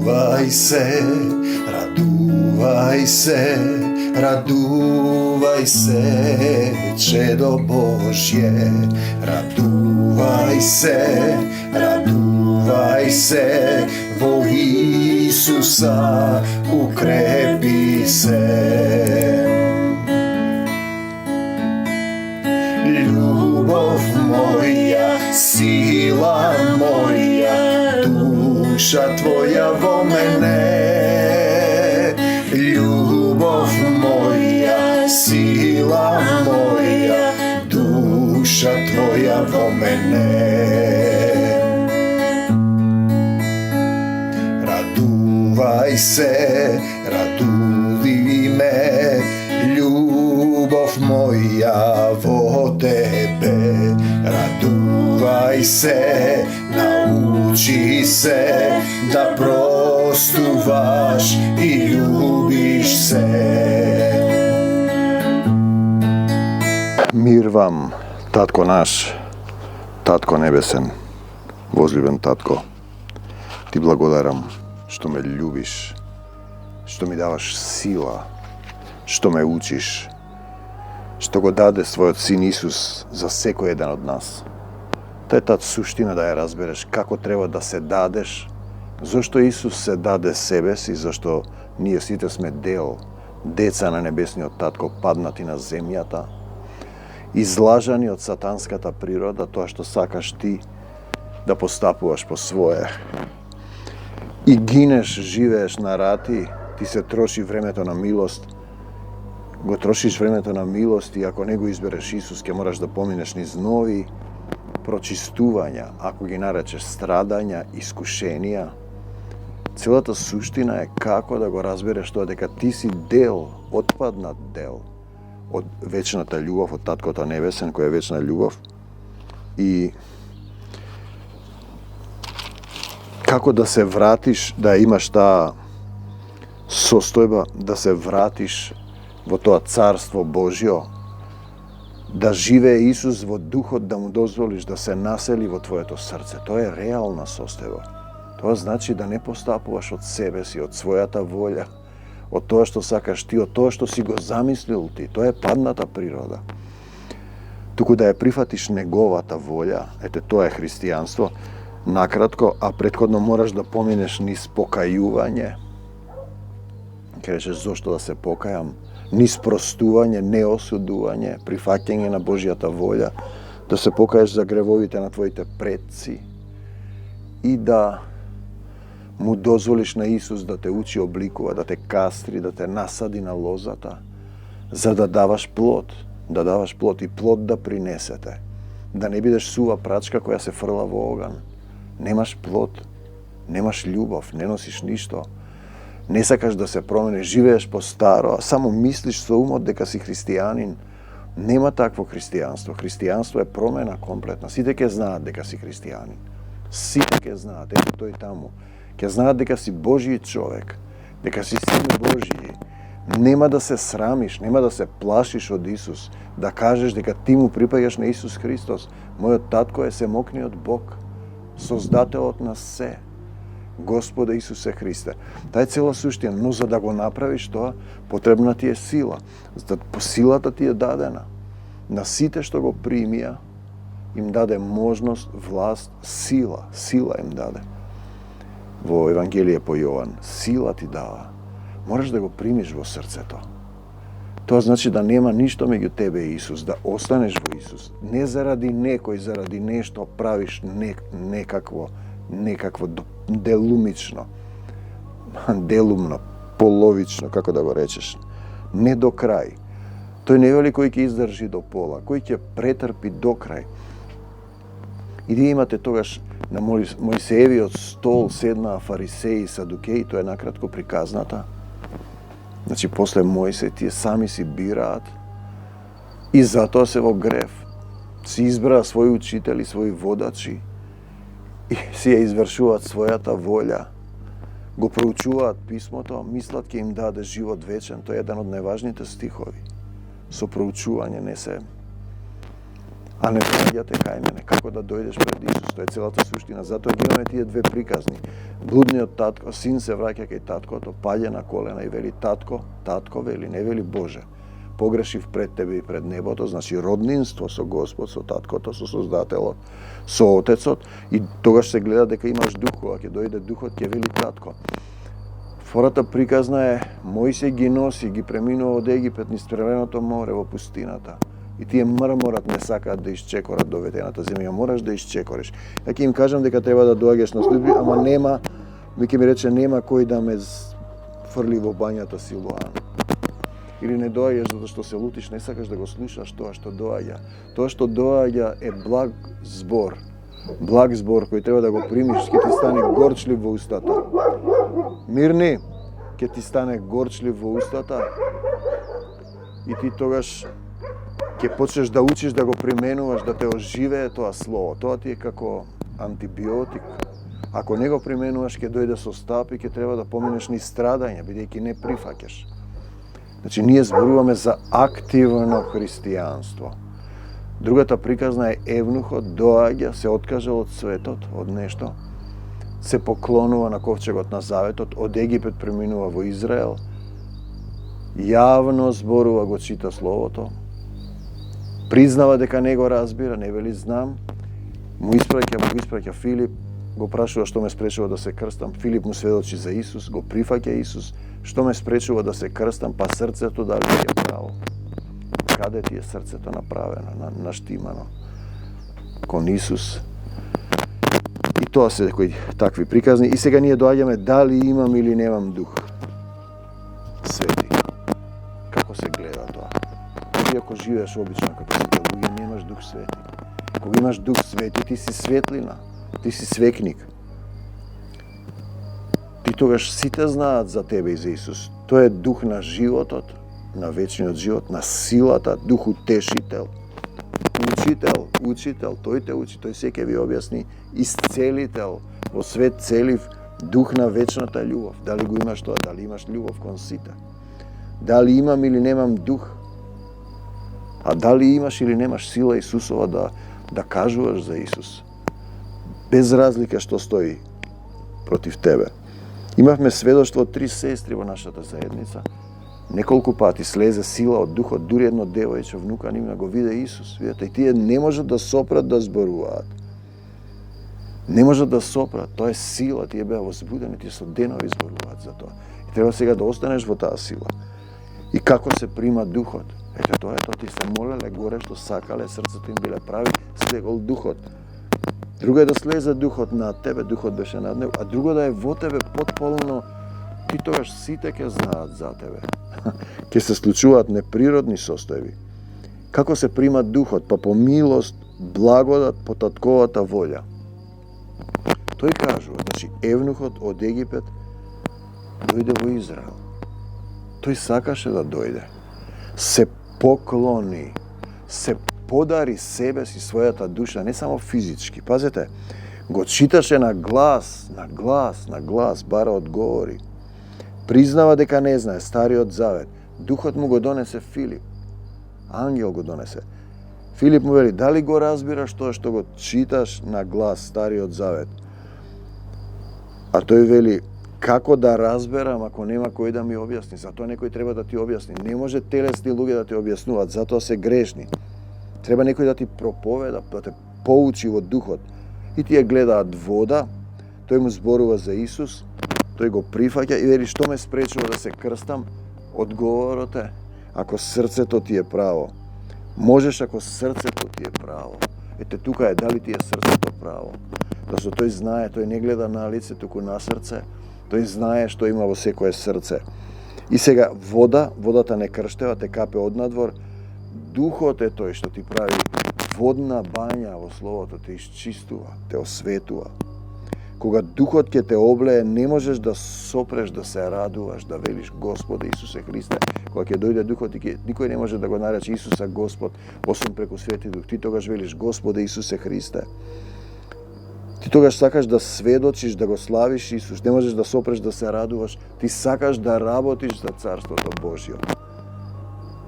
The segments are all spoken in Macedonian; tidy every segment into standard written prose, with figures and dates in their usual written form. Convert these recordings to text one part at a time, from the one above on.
Радувај се, радувај се, радувај се, чедо Божје. Радувај се, во Исуса укрепи се. Љубов моја, сила моја, душа твоја во мене. Љубов моја, сила моја, душа твоја во мене. Радувај се, радуви ме, љубов моја во тебе. Радувај се, научи се да простуваш и љубиш се. Мир вам, татко наш, татко небесен, возлюбен татко. Ти благодарам што ме љубиш, што ми даваш сила, што ме учиш, што го даде својот син Исус за секој еден од нас. Тоа е таа суштина да ја разбереш како треба да се дадеш, зашто Исус се даде себе си, зашто ние сите сме деца на небесниот татко, паднати на земјата, излажани од сатанската природа, тоа што сакаш ти да постапуваш по свое. И гинеш, живееш на рати, ти се троши времето на милост, го трошиш времето на милост и ако не го избереш Исус, ќе мораш да поминеш низ нови прочистувања, ако ги наречеш страдања, искушенија. Целата суштина е како да го разбереш тоа дека ти си дел, отпаднат дел од вечната љубов, од Таткото Небесен, која е вечна љубов. И како да се вратиш, да имаш таа состојба, да се вратиш во тоа царство Божјо, да живее Исус во духот, да му дозволиш да се насели во твоето срце. Тоа е реална состојба. Тоа значи да не постапуваш од себе си, од својата волја, од тоа што сакаш ти, од тоа што си го замислил ти. Тоа е падната природа. Туку да ја прифатиш неговата волја, ете тоа е христијанство, накратко, а претходно мораш да поминеш низ покајување. Ке речеш зошто да се покајам, низ простување, неосудување, прифаќање на Божјата волја, да се покаеш за гревовите на твоите предци и да му дозволиш на Исус да те учи, обликува, да те кастри, да те насади на лозата, за да даваш плод и плод да принесете. Да не бидеш сува прачка која се фрла во оган. Немаш плод, немаш љубов, не носиш ништо. Не сакаш да се промениш, живееш по старо, а само мислиш со умот дека си христијанин. Нема такво христијанство. Христијанство е промена комплетна. Сите ќе знаат дека си христијанин. Сите ќе знаат, ето тој таму. Ќе знаат дека си Божји човек, дека си син Божји. Нема да се срамиш, нема да се плашиш од Исус, да кажеш дека ти му припаѓаш на Исус Христос. Мојот татко е семокниот Бог, создателот на се. Господе Исусе Христе. Таа е цела суштина, но за да го направиш тоа, потребна ти е сила. Силата ти е дадена. На сите што го примија, им даде можност, власт, сила. Сила им даде. Во Евангелие по Јован, сила ти дава. Мораш да го примиш во срцето. Тоа значи да нема ништо меѓу тебе и Исус, да останеш во Исус. Не заради некој, заради нешто правиш некакво делумично, делумно, половично, како да го речеш. Не до крај. Тој не вели кој ќе издржи до пола, кој ќе претрпи до крај. И вие имате тогаш на Мојсеевиот стол седнаа фарисеи и садукеи, тоа е накратко приказната. Значи, после Мојсей тие сами си бираат и затоа се во грев. Си избраа своји учители, своји водачи и си ја извршуваат својата волја. Го проучуваат писмото, мислат ќе им даде живот вечен. Тоа е еден од најважните стихови. Со проучување не се а не доаѓате кај мене. Како да дојдеш пред Исус? Тоа е целата суштина. Затоа ги имаме тие две приказни. Блудниот татко, син се враќа кај таткото, паѓа на колена и вели татко, татко вели, не вели Боже. Погрешив пред тебе и пред небото, значи роднинство со Господ, со таткото, со Создателот, со Отецот, и тогаш се гледа дека имаш дух, кога ќе дојде духот, ќе вели татко. Втората приказна е Мојсей ги носи, ги преминува од Египет низ Црвеното море во пустината. И тие мрморат не сакаат да исчекорат до ветената земја, мораш да исчекориш. Ја ќе им кажам дека треба да доаѓаш на служби, ама нема, ми ќе ми рече нема кој да ме фрли во бањата Силоан. Или не доаѓаш затоа што се лутиш, не сакаш да го слушаш тоа што доаѓа. Тоа што доаѓа е благ збор. Благ збор кој треба да го примиш, ќе ти стане горчлив во устата. Мирни, ќе ти стане горчлив во устата и ти тогаш ќе почнеш да учиш да го применуваш, да те оживее тоа слово. Тоа ти е како антибиотик. Ако не го применуваш, ќе дојде со стап и ќе треба да поминеш низ страдање, бидејќи не прифаќаш. Значи, ние зборуваме за активно христијанство. Другата приказна е евнухот доаѓа, се откажа од светот, од нешто, се поклонува на ковчегот на заветот, од Египет преминува во Израел, јавно зборува, го чита словото, признава дека не го разбира, не вели знам, му испраќа Филип, го прашува што ме спречува да се крстам, Филип му сведочи за Исус, го прифаќа Исус, што ме спречува да се крстам, па срцето дали ќе е право. Каде ти е срцето направено, наштимано кон Исус? И тоа се кои такви приказни. И сега ние доаѓаме дали имам или немам дух свети. Како се гледа тоа? Ти ако живееш обично како сите луѓе, немаш дух свети. Кога имаш дух свети, ти си светлина, ти си свекник. Ти тогаш сите знаат за тебе и за Исус. Тој е дух на животот, на вечниот живот, на силата, дух утешител, учител, тој те учи, тој се ќе ви објасни, исцелител, во свет целив, дух на вечната љубов. Дали го имаш тоа, дали имаш љубов кон сите? Дали имам или немам дух? А дали имаш или немаш сила Исусова да кажуваш за Исус? Без разлика што стои против тебе. Имавме сведоштво од 3 сестри во нашата заедница. Неколку пати слезе сила од духот, дури едно девојче, внука нивна го виде Исус. Видете, и тие не можат да сопрат да зборуваат. Не можат да сопрат, тоа е сила, тие беа возбудени, тие со денови зборуваат за тоа. И треба сега да останеш во таа сила. И како се прима духот? Ете, тоа е тоа, ти се молеле горе што сакале, срцето им биле прави, слегол духот. Друго е да слезе духот над тебе, духот беше над него, а друго да е во тебе потполно, ти тогаш сите ќе знаат за тебе. Ќе се случуваат неприродни состојби. Како се прима духот? Па по милост, благодат, по татковата волја. Тој кажува, значи евнухот од Египет дојде во Израел. Тој сакаше да дојде. Се поклони, се подари себе си, својата душа, не само физички. Пазете, го читаше на глас, бара одговори. Признава дека не знае, Стариот Завет. Духот му го донесе Филип. Ангел го донесе. Филип му вели, дали го разбираш тоа што го читаш на глас, Стариот Завет? А тој вели, како да разберам ако нема кој да ми објасни? Затоа некој треба да ти објасни. Не може телесни луѓе да ти објаснуваат, затоа се грешни. Треба некој да ти проповеда, да те поучи во духот. И тие гледаат вода, тој му зборува за Исус, тој го прифаќа и вели, што ме спречува да се крстам? Одговорот е, ако срцето ти е право. Можеш ако срцето ти е право. Ете, тука е, дали ти е срцето право? Зашто тој знае, тој не гледа на лице, туку на срце. Тој знае што има во секое срце. И сега, водата не крштева, те капе однадвор. Духот е тој што ти прави водна бања во Словото, те исчистува, те осветува. Кога Духот ќе те облее, не можеш да сопреш, да се радуваш, да велиш Господе Исусе Христе. Кога ќе дојде Духот, никој не може да го нарече Исуса Господ, освен преку Свети Дух. Ти тогаш велиш Господе Исусе Христе. Ти тогаш сакаш да сведочиш, да го славиш Исус, не можеш да сопреш, да се радуваш. Ти сакаш да работиш за Царството Божјо.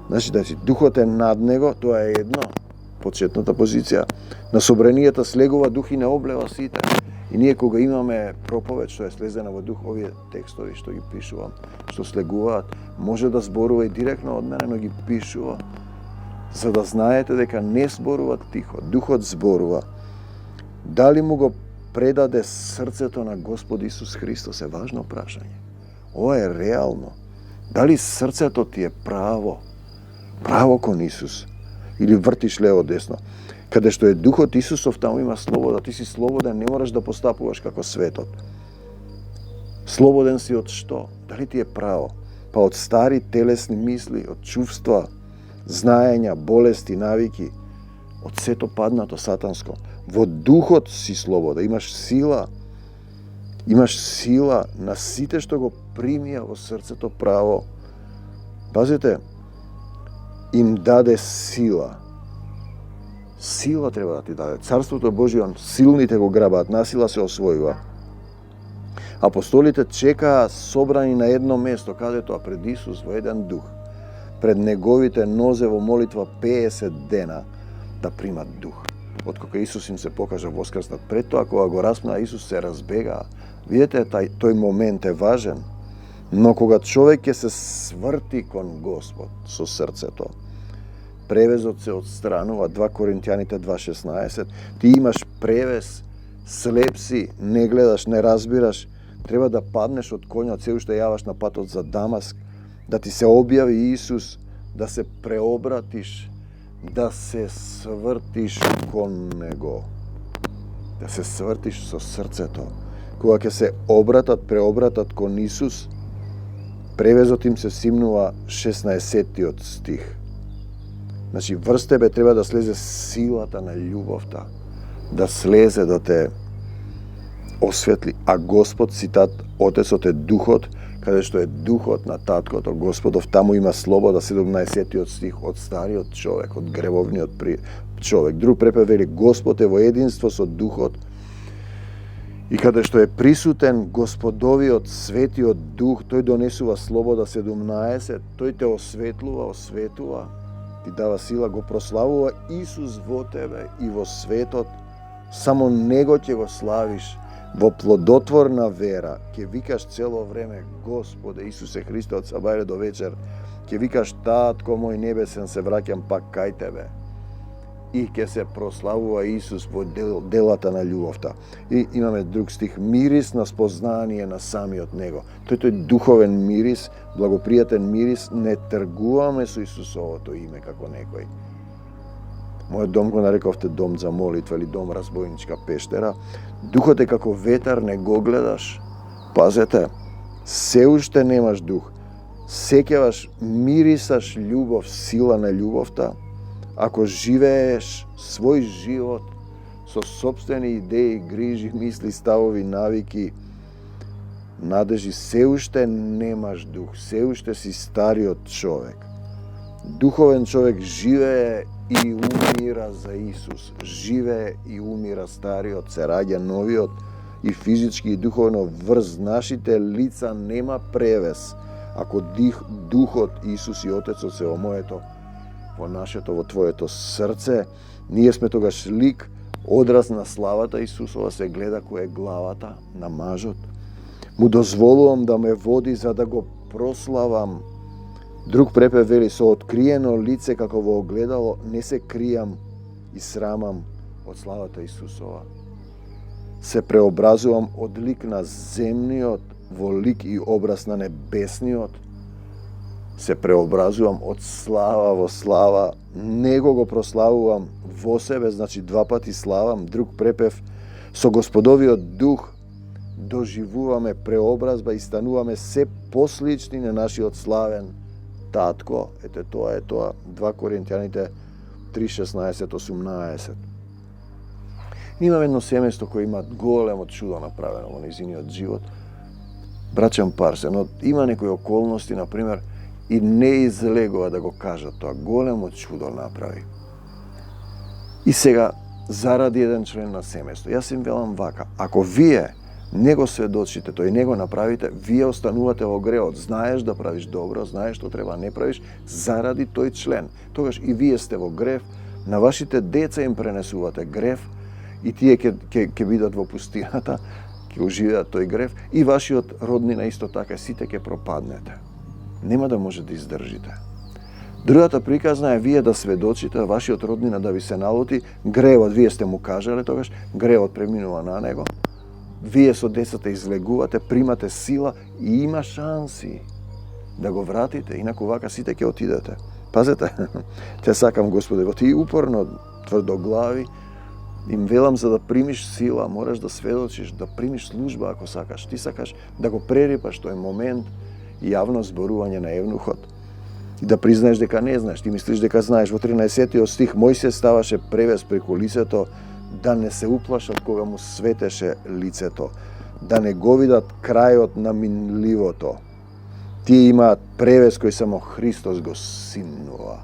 Значи, Духот е над него, тоа е едно. почетната позиција. На собранијата слегува дух и не облева сите. И ние кога имаме проповед што е слезена во дух, овие текстови што ги пишувам, што слегуваат, може да зборува и директно од мене, но ги пишува, за да знаете дека не зборува тихо, духот зборува. Дали му го предаде срцето на Господ Исус Христос е важно прашање. Ова е реално. Дали срцето ти е право кон Исус? Или вртиш лево десно? Каде што е Духот Исусов, таму има слобода. Ти си слободен, не мораш да постапуваш како светот. Слободен си од што? Дали ти е право? Па од стари телесни мисли, од чувства, знаења, болести, навики, од сето паднато сатанско. Во Духот си слобода, имаш сила на сите што го примија во срцето право. Пазите, им даде сила. Сила треба да ти даде. Царството Божие, силните го грабаат, насила се освојува. Апостолите чекаа собрани на едно место, каде тоа пред Исус во еден дух, пред неговите нозе во молитва 50 дена да примат дух. Откога Исус им се покажа воскреснат, пред тоа кога го распна Исус се разбегаа. Видете, тој момент е важен, но кога човек ќе се сврти кон Господ со срцето, превезот се отстранува, 2 Коринтијаните 2:16, ти имаш превез, слеп си, не гледаш, не разбираш, треба да паднеш од конјот, се уште јаваш на патот за Дамаск, да ти се објави Исус, да се преобратиш, да се свртиш кон Него, да се свртиш со срцето. Кога ќе се преобратат кон Исус, превезот им се симнува 16-тиот стих. Значи, врз тебе треба да слезе силата на љубовта, да слезе да те осветли. А Господ, цитат, Отецот е Духот, каде што е Духот на Таткото, Господов, таму има слобода, 17-тиот стих, од стариот човек, од гревовниот човек. Друг препев вели, Господ е во единство со Духот, и каде што е присутен Господовиот светиот Дух, тој донесува слобода 17, тој те осветува, ти дава сила, го прославува Исус во тебе и во светот, само Него ќе го славиш во плодотворна вера, ќе викаш цело време Господе Исусе Христе од сабајле до вечер, ќе викаш Татко мој небесен, се враќам пак кај тебе. И ќе се прославува Исус во делата на љубовта. И имаме друг стих, мирис на спознание на самиот Него. Тој духовен мирис, благопријатен мирис, не тргуваме со Исусовото име како некој. Мојот дом го нарековте дом за молитва или дом разбойничка пештера. Духот е како ветар, не го гледаш. Пазете, се уште немаш дух. Сеќаваш, мирисаш љубов, сила на љубовта. Ако живееш свој живот со сопствени идеи, грижи, мисли, ставови, навики, надежи, се уште немаш дух, се уште си стариот човек. Духовен човек живее и умира за Исус. Живее и умира стариот, се раѓа новиот, и физички и духовно врз нашите лица нема превес. Ако Духот Исус и Отецот се во моето, во нашето, во твоето срце, ние сме тогаш лик, одраз на славата Исусова, се гледа кој е главата на мажот. Му дозволувам да ме води за да го прославам. Друг препев вели, со откриено лице како во огледало, не се кријам и срамам од славата Исусова. Се преобразувам од лик на земниот во лик и образ на небесниот. Се преобразувам од слава во слава, Него го прославувам во себе, значи 2 пати славам. Друг препев, со Господовиот Дух доживуваме преобразба и стануваме се послични на нашиот славен Татко. Ете тоа е тоа, 2 Коринтијаните 3:16-18. Имаме едно семејство кој има големо чудо направено во нејзиниот живот. Браќам парсе, но има некои околности, например, и не излегува да го кажат тоа. Големо чудо направи. И сега, заради еден член на семејство, јас им велам вака, ако вие не го сведочите тој, не го направите, вие останувате во греот. Знаеш да правиш добро, знаеш што треба да не правиш, заради тој член. Тогаш и вие сте во грев, На вашите деца им пренесувате грев и тие ќе бидат во пустината, ќе оживеат тој грев и вашиот роднина исто така, сите ќе пропаднете. Нема да може да издржите. Другата приказна е вие да сведочите, вашиот роднина да ви се налути, гревот, вие сте му кажале тогаш, гревот преминува на него. Вие со децата излегувате, примате сила и има шанси да го вратите, инаку вака сите ќе отидете. Пазете, те сакам Господе, во ти упорно тврдоглави, им велам за да примиш сила, мораш да сведочиш, да примиш служба ако сакаш. Ти сакаш да го прерипаш тој момент јавно зборување на евнухот. И да признаеш дека не знаеш, ти мислиш дека знаеш. Во 13 стих Мојсе ставаше превес преку лицето, да не се уплашат кога му светеше лицето, да не го видат крајот на минливото. Тие имаат превес кој само Христос го симнува.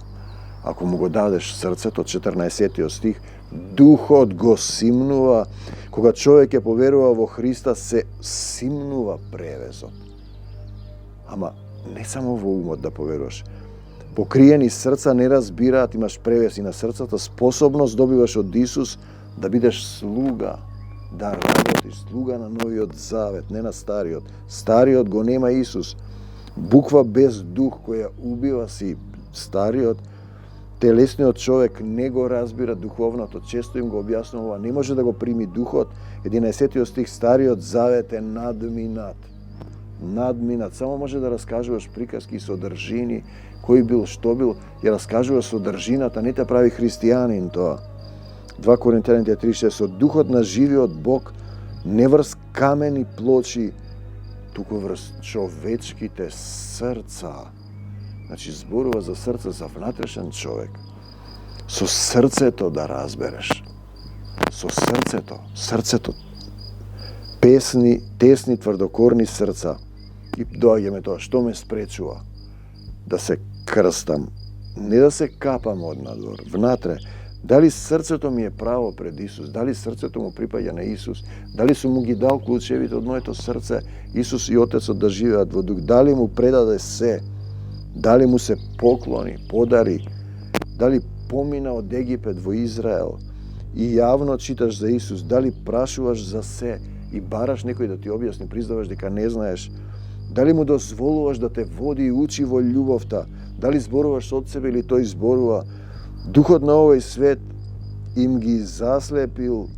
Ако му го дадеш срцето, 14 стих, Духот го симнува. Кога човек ја поверува во Христа, се симнува превесот. Ама не само во умот да поверуваш. Покриени срца не разбираат, имаш превес и на срцата, способност добиваш од Исус да бидеш слуга, да работиш, слуга на новиот завет, не на стариот. Стариот го нема Исус. Буква без дух која убива си стариот, телесниот човек не го разбира духовното, често им го објаснува, не може да го прими духот. 11 стих, стариот завет е надминат. Надминат. Само може да раскажуваш приказки и содржини, кој бил, што бил, ја раскажуваш содржината, не те прави христијанин тоа. 2 Коринтијаните 3:6, со духот на живиот Бог не врз камени плочи, туку врз човечките срца. Значи, зборува за срце, за внатрешен човек. Со срцето да разбереш. Со срцето. Песни, тесни, тврдокорни срца. И доаѓаме тоа, што ме спречува да се крстам, не да се капам од надвор, внатре. Дали срцето ми е право пред Исус? Дали срцето му припаѓа на Исус? Дали сум му ги дал клучевите од моето срце, Исус и Отецот да живеат во дух? Дали му предаде се? Дали му се поклони, подари? Дали помина од Египет во Израел и јавно читаш за Исус? Дали прашуваш за се и бараш некој да ти објасни, признаваш дека не знаеш? Дали му дозволуваш да те води и учи во љубовта? Дали зборуваш од себе или тој зборува? Духот на овој свет им ги заслепил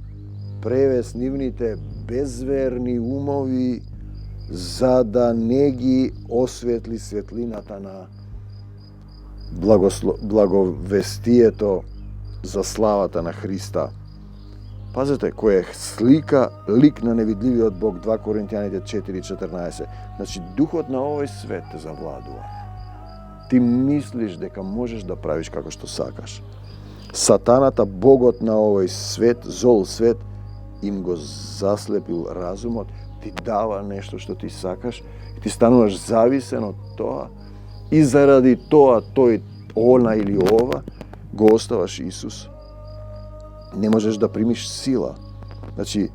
превес нивните безверни умови, за да не ги осветли светлината на благовестието за славата на Христа. Пазете, кој е слика, лик на невидливиот Бог, 2 Коринтијаните 4:14. Значи, духот на овој свет те завладува. Ти мислиш дека можеш да правиш како што сакаш. Сатаната, богот на овој свет, зол свет, им го заслепил разумот, ти дава нешто што ти сакаш и ти стануваш зависен од тоа и заради тоа тој, она или ова, го оставаш Исус. Не можеш да примиш сила. Значи,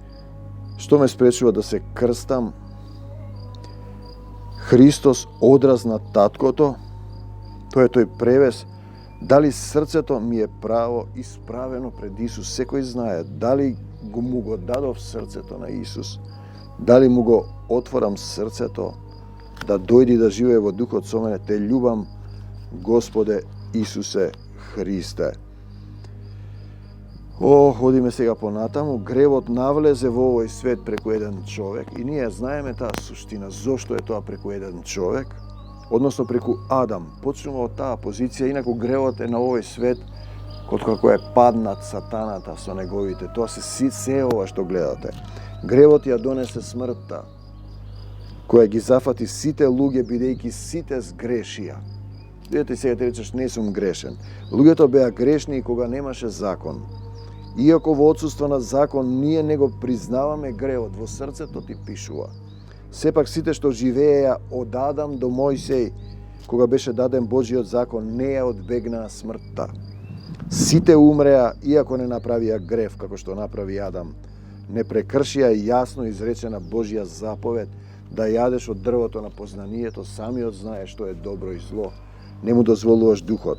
што ме спречува да се крстам? Христос одраз на таткото, тоа е тој превес. Дали срцето ми е право исправено пред Исус? Секој знае. Дали му го дадов срцето на Исус? Дали му го отворам срцето да дојди да живее во духот со мене? Те љубам, Господе Исусе Христе. Одиме сега понатаму. Гревот навлезе во овој свет преку еден човек и ние знаеме таа суштина. Зошто е тоа преку еден човек? Односно преку Адам. Почнува од таа позиција, инаку гревот е на овој свет, откако е паднат сатаната со неговите. Тоа се ова што гледате. Гревот ја донесе смртта, која ги зафати сите луѓе, бидејќи сите сгрешија. Видете, сега ти речеш, не сум грешен. Луѓето беа грешни и кога немаше закон. Иако во отсуство на закон, ние не го признаваме гревот, во срцето ти пишува. Сепак сите што живееја од Адам до Мојсей, кога беше даден Божиот закон, не ја одбегнаа смртта. Сите умреа, иако не направија грев, како што направи Адам. Не прекршија јасно изречена Божја заповед да јадеш од дрвото на познанието, самиот знаеш што е добро и зло. Не му дозволуваш духот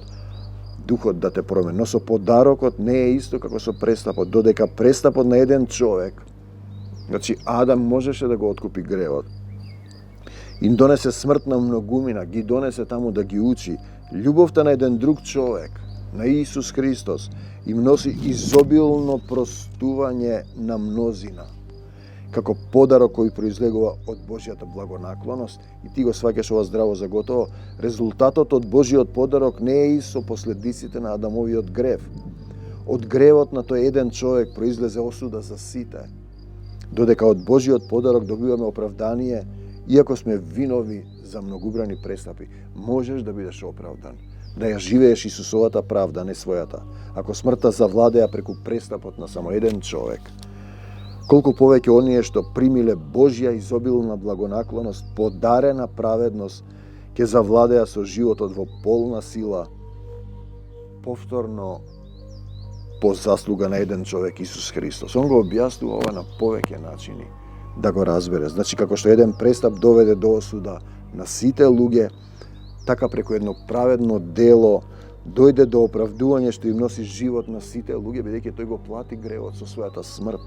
Духот да те промени. Но со подарокот не е исто како со престапот. Додека престапот на еден човек, значи Адам можеше да го откупи гревот, им донесе смрт на многумина, ги донесе таму да ги учи. Љубовта на еден друг човек, на Исус Христос, им носи изобилно простување на мнозина, како подарок кој произлегува од Божјата благонаклоност, и ти го сваќаш ова здраво за готово. Резултатот од Божјиот подарок не е и со последиците на Адамовиот грев. Од гревот на тој еден човек произлезе осуда за сите, додека од Божјиот подарок добиваме оправдание, иако сме винови за многобрани престапи. Можеш да бидеш оправдан, да ја живееш Исусовата правда, не својата. Ако смртта завладеа преку престапот на само еден човек, колку повеќе оние што примиле Божја изобилна благонаклоност, подарена праведност, ќе завладеа со животот во полна сила, повторно по заслуга на еден човек, Исус Христос. Он го објаснува ова на повеќе начини да го разбере. Значи, како што еден престап доведе до осуда на сите луѓе, така преку едно праведно дело дојде до оправдување што им носи живот на сите луѓе, бидејќи тој го плати гревот со својата смрт.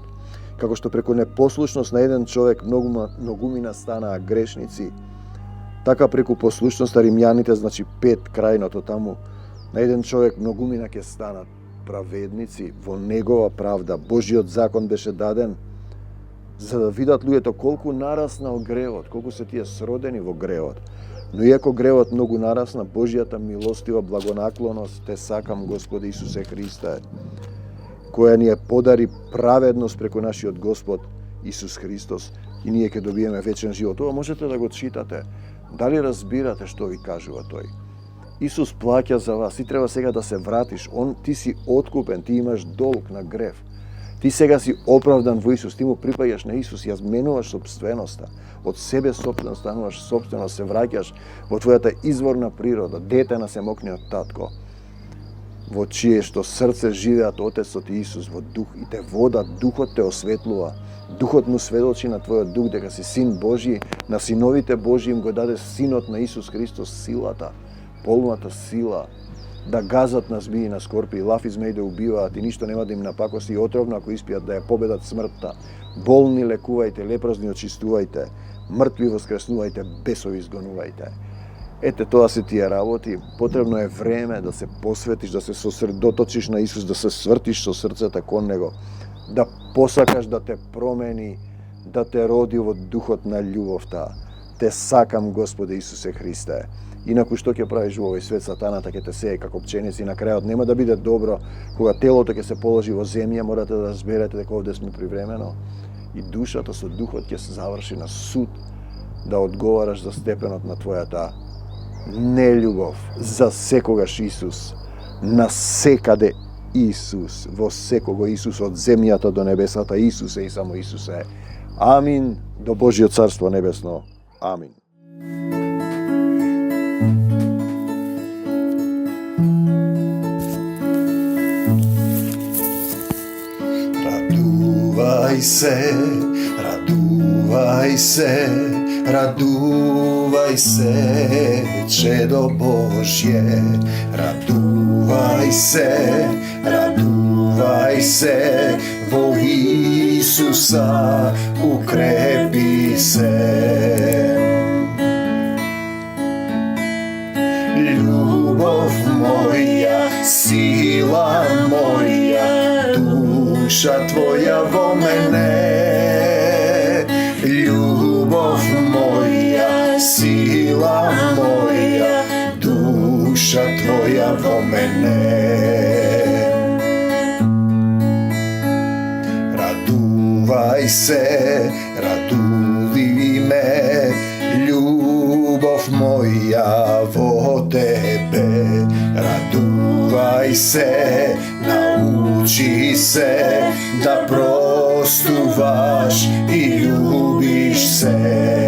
Како што преку непослушност на еден човек многумина станаа грешници, така преку послушност на римјаните, значи 5 крајното таму, на еден човек многумина ќе станат праведници во негова правда. Божјиот закон беше даден за да видат луѓето колку нараснал гревот, колку се тие сродени во гревот. Но иако гревот многу нарасна, Божјата милостива благонаклоност, те сакам Господи Исусе Христе, која ни е подари праведност преку нашиот Господ Исус Христос, и ние ќе добиеме вечен живот. Ова можете да го читате. Дали разбирате што ви кажува тој? Исус плаќа за вас. Ти треба сега да се вратиш. Ти си откупен, ти имаш долг на грев. Ти сега си оправдан во Исус, ти му припаѓаш на Исус, ја зменуваш собственоста. Од себе собствен стануваш собствено, се враќаш во твојата изворна природа, дете на семокниот татко, во чие што срце живеат Отецот и Исус во дух, и те вода, духот те осветлува. Духот му сведочи на твојот дух дека си син Божи, на синовите Божи им го даде синот на Исус Христос силата, полната сила, да газат на змии, на скорпи, лав и змеи да убиваат и ништо нема да им напакоси, и отровно ако испијат да ја победат смртта. Болни лекувајте, лепразни очистувајте, мртви воскреснувајте, бесови изгонувајте. Ете, тоа се тие работи. Потребно е време да се посветиш, да се сосредоточиш на Исус, да се свртиш со срцето кон Него, да посакаш да те промени, да те роди во духот на љубовта. Те сакам, Господи Исусе Христе. Инаку што ќе правиш во овој свет, сатаната ќе те сее како пченица и на крајот нема да биде добро. Кога телото ќе се положи во земја, морате да разберете дека овде сме привремено и душата со духот ќе се заврши на суд, да одговараш за степенот на твојата нељубов. За секогаш Исус, на секаде Исус, во секого Исус, од земјата до небесата, Исус е и само Исус е. Амин, до Божјиот царство небесно. Амин. Радувај се, радувај се, радувај се, чедо Божје. Радувај се, во Исуса укрепи се. Љубов моја, сила моја, душа твоја во мене. Љубов моја, сила моја, душа твоја во мене. Радувај се, радуви ме, љубов моја во тебе. Радувај се, научи се да простуваш и љубиш се.